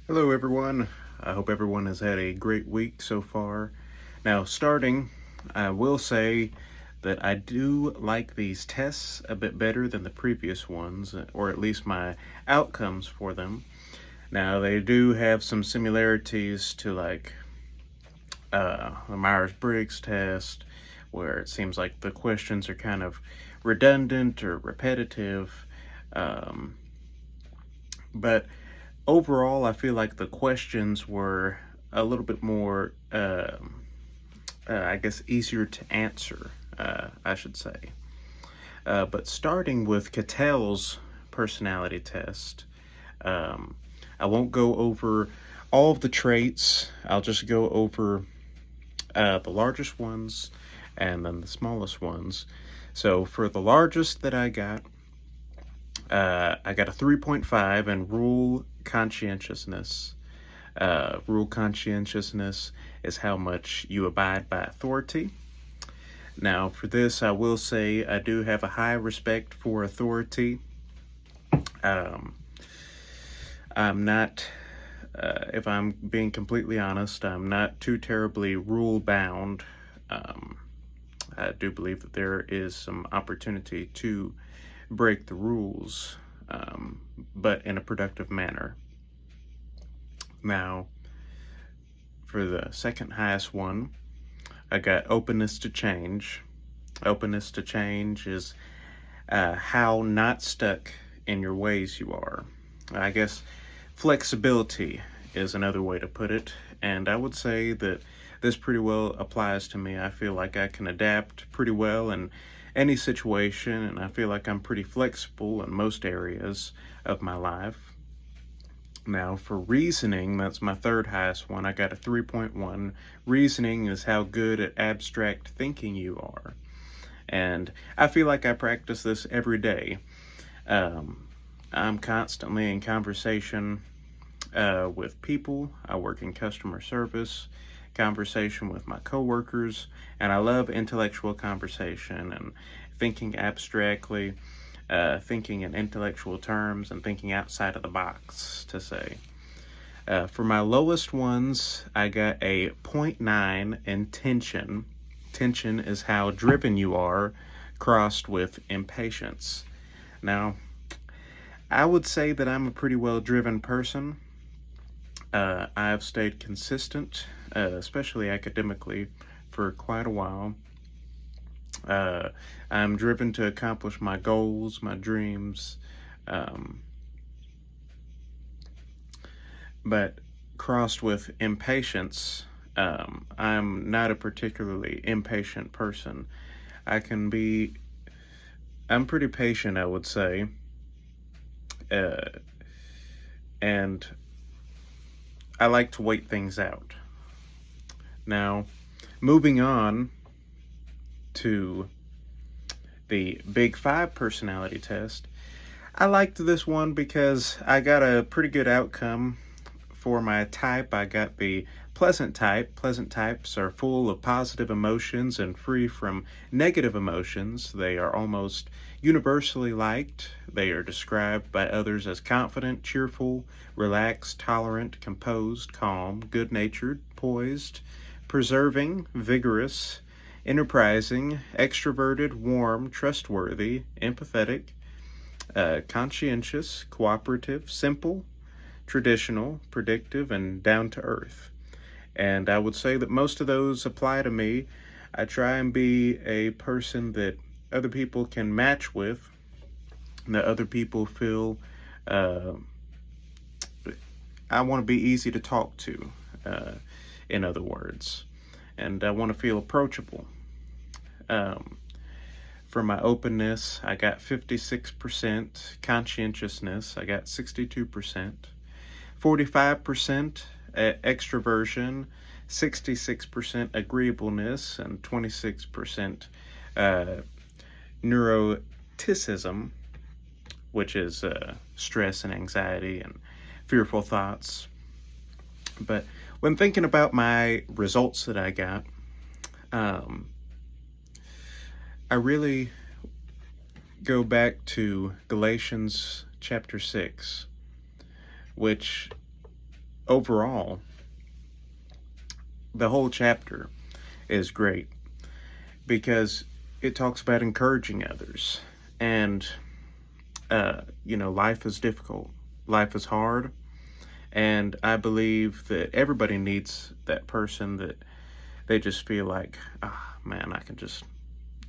Hello, everyone. I hope everyone has had a great week so far. Now, starting, I will say that I do like these tests a bit better than the previous ones, or at least my outcomes for them. Now, they do have some similarities to the Myers Briggs test, where it seems like the questions are kind of redundant or repetitive. Um, but overall, I feel like the questions were a little bit more, I guess, easier to answer, I should say. But starting with Cattell's personality test, um, I won't go over all of the traits. I'll just go over the largest ones and then the smallest ones. So for the largest that I got a 3.5 in rule conscientiousness. Rule conscientiousness is how much you abide by authority. Now, for this, I will say I do have a high respect for authority. Um, I'm not, if I'm being completely honest, I'm not too terribly rule bound. Um, I do believe that there is some opportunity to break the rules, but in a productive manner. Now, for the second highest one, I got openness to change. Openness to change is how not stuck in your ways you are. I guess flexibility is another way to put it, and I would say that this pretty well applies to me. I feel like I can adapt pretty well in any situation, and I feel like I'm pretty flexible in most areas of my life. Now, for reasoning, that's my third highest one. I got a 3.1. Reasoning is how good at abstract thinking you are. And I feel like I practice this every day. I'm constantly in conversation with people. I work in customer service, conversation with my coworkers, and I love intellectual conversation and thinking abstractly, thinking in intellectual terms, and thinking outside of the box, to say. For my lowest ones, I got a point 0.9 in tension. Tension is how driven you are, crossed with impatience. Now, I would say that I'm a pretty well driven person. I've stayed consistent, especially academically, for quite a while. Uh, I'm driven to accomplish my goals, my dreams, um, but crossed with impatience. I'm not a particularly impatient person. I can be, I'm pretty patient, I would say, uh, and I like to wait things out. Now, moving on to the Big Five personality test, I liked this one because I got a pretty good outcome for my type. I got the pleasant type. Pleasant types are full of positive emotions and free from negative emotions. They are almost universally liked. They are described by others as confident, cheerful, relaxed, tolerant, composed, calm, good natured, poised, preserving, vigorous, enterprising, extroverted, warm, trustworthy, empathetic, conscientious, cooperative, simple, traditional, predictive, and down to earth. And I would say that most of those apply to me. I try and be a person that other people can match with, that other people feel uh, I want to be easy to talk to, uh, in other words. And I want to feel approachable. Um, for my openness, I got 56%. Conscientiousness, I got 62%. 45% extroversion, 66% agreeableness, and 26% uh, neuroticism, which is stress and anxiety and fearful thoughts. But when thinking about my results that I got, um, I really go back to Galatians chapter 6, which overall, the whole chapter is great because it talks about encouraging others. And, life is difficult, life is hard. And I believe that everybody needs that person that they just feel like, man, I can just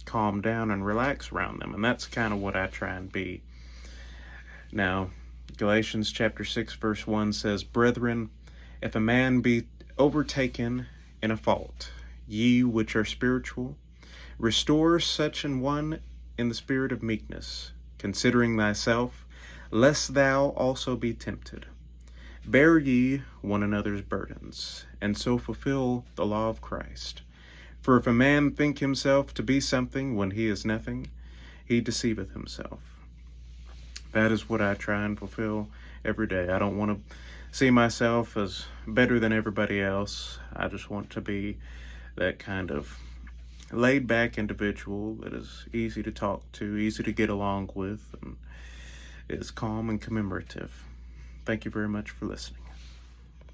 calm down and relax around them. And that's kind of what I try and be. Now, Galatians chapter 6, verse 1 says, Brethren, if a man be overtaken in a fault, ye which are spiritual, restore such an one in the spirit of meekness, considering thyself, lest thou also be tempted. Bear ye one another's burdens, and so fulfill the law of Christ. For if a man think himself to be something when he is nothing, he deceiveth himself. That is what I try and fulfill every day. I don't want to see myself as better than everybody else. I just want to be that kind of laid-back individual that is easy to talk to, easy to get along with, and is calm and commemorative. Thank you very much for listening.